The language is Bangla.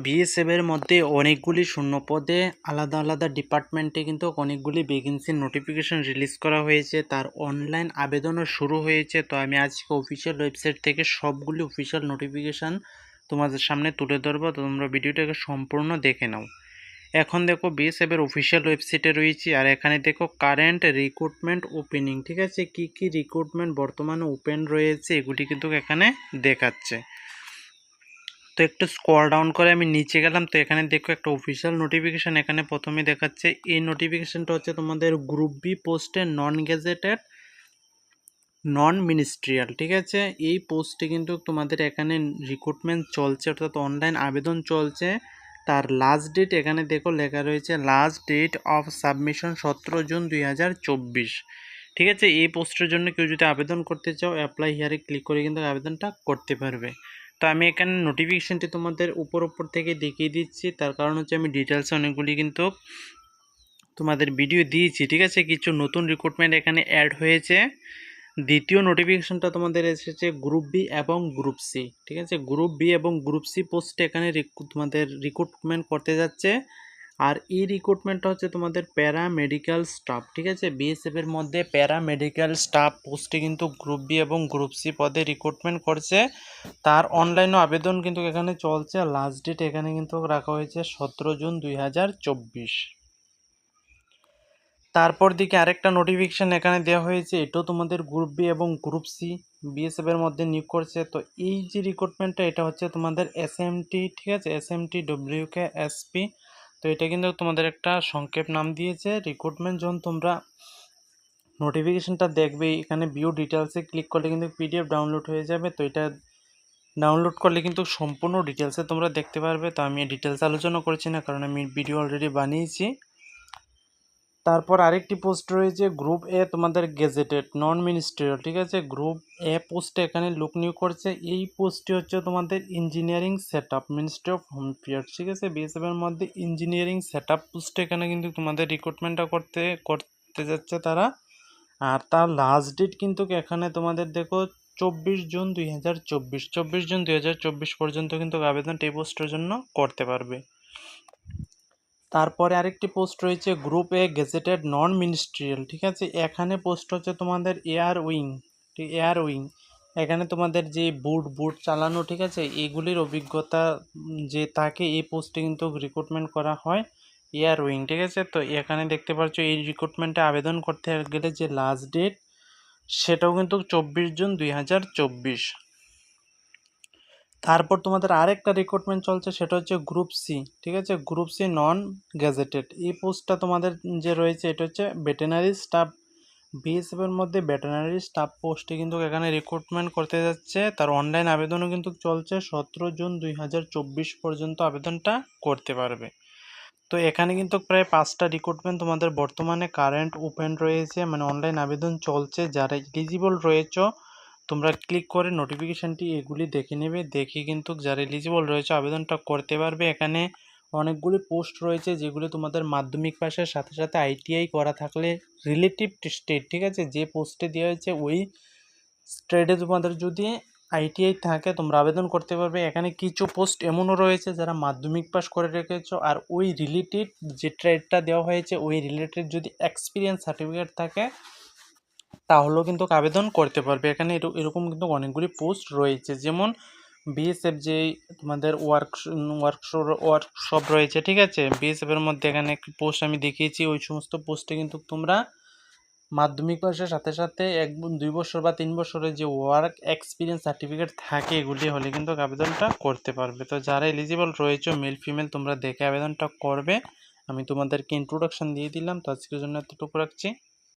বিএসএফ এর মধ্যে অনেকগুলি শূন্য পদে আলাদা আলাদা ডিপার্টমেন্টে কিন্তু অনেকগুলি ভ্যাকেন্সির নোটিফিকেশন রিলিজ করা হয়েছে, তার অনলাইন আবেদনও শুরু হয়েছে। তো আমি আজকে অফিসিয়াল ওয়েবসাইট থেকে সবগুলি অফিসিয়াল নোটিফিকেশান তোমাদের সামনে তুলে ধরবো, তো তোমরা ভিডিওটাকে সম্পূর্ণ দেখে নাও। এখন দেখো বিএসএফ এর অফিসিয়াল ওয়েবসাইটে রয়েছি, আর এখানে দেখো কারেন্ট রিক্রুটমেন্ট ওপেনিং, ঠিক আছে, কি কি রিক্রুটমেন্ট বর্তমানে ওপেন রয়েছে এগুলি কিন্তু এখানে দেখাচ্ছে। তো একটু স্ক্রল ডাউন করে আমি নিচে গেলাম, তো এখানে দেখো একটা অফিসিয়াল নোটিফিকেশান এখানে প্রথমে দেখাচ্ছে। এই নোটিফিকেশানটা হচ্ছে তোমাদের গ্রুপ বি পোস্টে নন গেজেটেড নন মিনিস্ট্রিয়াল, ঠিক আছে। এই পোস্টে কিন্তু তোমাদের এখানে রিক্রুটমেন্ট চলছে, অর্থাৎ অনলাইন আবেদন চলছে। তার লাস্ট ডেট এখানে দেখো লেখা রয়েছে, last date of submission 17 June 2024, ঠিক আছে। এই পোস্টের জন্য কেউ যদি আবেদন করতে চাও অ্যাপ্লাই হিয়ারে ক্লিক করে কিন্তু আবেদনটা করতে পারবে। তো আমি এখানে নোটিফিকেশানটি তোমাদের উপর থেকে দেখিয়ে দিচ্ছি, তার কারণ হচ্ছে আমি ডিটেলসে অনেকগুলি কিন্তু তোমাদের ভিডিও দিয়েছি, ঠিক আছে। কিছু নতুন রিক্রুটমেন্ট এখানে অ্যাড হয়েছে। দ্বিতীয় নোটিফিকেশনটা তোমাদের এসেছে গ্রুপ বি এবং গ্রুপ সি, ঠিক আছে। গ্রুপ বি এবং গ্রুপ সি পোস্টে এখানে তোমাদের রিক্রুটমেন্ট করতে যাচ্ছে। আর এই রিক্রুটমেন্টটা হচ্ছে তোমাদের প্যারামেডিক্যাল স্টাফ, ঠিক আছে। বিএসএফ এর মধ্যে প্যারামেডিক্যাল স্টাফ পোস্টে কিন্তু গ্রুপ বি এবং গ্রুপ সি পদে রিক্রুটমেন্ট করছে। তার অনলাইনও আবেদন কিন্তু এখানে চলছে। লাস্ট ডেট এখানে কিন্তু রাখা হয়েছে 17 জুন 2024। তারপর দিকে আরেকটা নোটিফিকেশান এখানে দেওয়া হয়েছে, এটাও তোমাদের গ্রুপ বি এবং গ্রুপ সি বিএসএফ এর মধ্যে নিয়োগ করছে। তো এই যে রিক্রুটমেন্টটা এটা হচ্ছে তোমাদের এসএমটি, ঠিক আছে, এসএমটি ডব্লিউকে এসপি। তো এটা কিন্তু তোমাদের একটা সংক্ষেপ নাম দিয়েছে। রিক্রুটমেন্ট যখন তোমরা নোটিফিকেশানটা দেখবে, এখানে ভিউ ডিটেলসে ক্লিক করলে কিন্তু পিডিএফ ডাউনলোড হয়ে যাবে। তো এটা ডাউনলোড করলে কিন্তু সম্পূর্ণ ডিটেলসে তোমরা দেখতে পারবে। তো আমি ডিটেলস আলোচনা করছি না, কারণ আমি ভিডিও অলরেডি বানিয়েছি। তারপর আরেকটি পোস্ট রয়েছে গ্রুপ এ তোমাদের গেজেটেড নন মিনিস্ট্রিয়াল, ঠিক আছে। গ্রুপ এ পোস্টে এখানে লোক নিয়োগ করছে। এই পোস্টটি হচ্ছে তোমাদের engineering set up ministry of home affairs, ঠিক আছে। বিএসএফ এর মধ্যে ইঞ্জিনিয়ারিং সেট আপ পোস্টে এখানে কিন্তু তোমাদের রিক্রুটমেন্টটা করতে যাচ্ছে তারা। আর তার লাস্ট ডেট কিন্তু এখানে তোমাদের দেখো 24 জুন 2024, 24 জুন 2024 পর্যন্ত কিন্তু আবেদনটা এই পোস্টের জন্য করতে পারবে। তারপরে আরেকটি পোস্ট রয়েছে গ্রুপ এ গেজেটেড নন মিনিস্ট্রিয়াল, ঠিক আছে। এখানে পোস্ট হচ্ছে তোমাদের এয়ার উইং, ঠিক, এয়ার উইং। এখানে তোমাদের যে বুট চালানো, ঠিক আছে, এগুলির অভিজ্ঞতা যে তাকে এই পোস্টে কিন্তু রিক্রুটমেন্ট করা হয় এয়ার উইং, ঠিক আছে। তো এখানে দেখতে পাচ্ছ এই রিক্রুটমেন্টে আবেদন করতে গেলে যে লাস্ট ডেট সেটাও কিন্তু 24 জুন 2024। তারপর তোমাদের আরেকটা রিক্রুটমেন্ট চলছে, সেটা হচ্ছে গ্রুপ সি, ঠিক আছে। গ্রুপ সি নন গ্যাজেটেড এই পোস্টটা তোমাদের যে রয়েছে এটা হচ্ছে ভেটেনারি স্টাফ। বিএসএফ এর মধ্যে ভেটেনারি স্টাফ পোস্টে কিন্তু এখানে রিক্রুটমেন্ট করতে যাচ্ছে। তার অনলাইন আবেদনও কিন্তু চলছে। 17 জুন 2024 পর্যন্ত আবেদনটা করতে পারবে। তো এখানে কিন্তু প্রায় 5টা রিক্রুটমেন্ট তোমাদের বর্তমানে কারেন্ট ওপেন রয়েছে, মানে অনলাইন আবেদন চলছে। যারা এলিজিবল রয়েছে তোমরা ক্লিক করে নোটিফিকেশানটি এগুলি দেখে নেবে, দেখে কিন্তু যারা এলিজিবল রয়েছে আবেদনটা করতে পারবে। এখানে অনেকগুলি পোস্ট রয়েছে যেগুলি তোমাদের মাধ্যমিক পাশের সাথে সাথে আইটিআই করা থাকলে রিলেটিভ স্টেট, ঠিক আছে, যে পোস্টে দেওয়া হয়েছে ওই স্টেটে তোমাদের যদি আইটিআই থাকে তোমরা আবেদন করতে পারবে। এখানে কিছু পোস্ট এমনও রয়েছে যারা মাধ্যমিক পাস করে রেখেছো আর ওই রিলেটেড যে ট্রেডটা দেওয়া হয়েছে ওই রিলেটেড যদি এক্সপিরিয়েন্স সার্টিফিকেট থাকে তাহলেও কিন্তু আবেদন করতে পারবে। এখানে এরকম কিন্তু অনেকগুলি পোস্ট রয়েছে, যেমন বিএসএফ যে তোমাদের ওয়ার্কশপ রয়েছে, ঠিক আছে। বিএসএফ এর মধ্যে এখানে একটি পোস্ট আমি দেখিয়েছি, ওই সমস্ত পোস্টে কিন্তু তোমরা মাধ্যমিক পাশের সাথে সাথে 2 বছর বা 3 বছরের যে ওয়ার্ক এক্সপিরিয়েন্স সার্টিফিকেট থাকে এগুলি হলে কিন্তু আবেদনটা করতে পারবে। তো যারা এলিজিবল রয়েছে মেল ফিমেল তোমরা দেখে আবেদনটা করবে। আমি তোমাদেরকে ইন্ট্রোডাকশন দিয়ে দিলাম। তো আজকের জন্য এতটুকু রাখছি।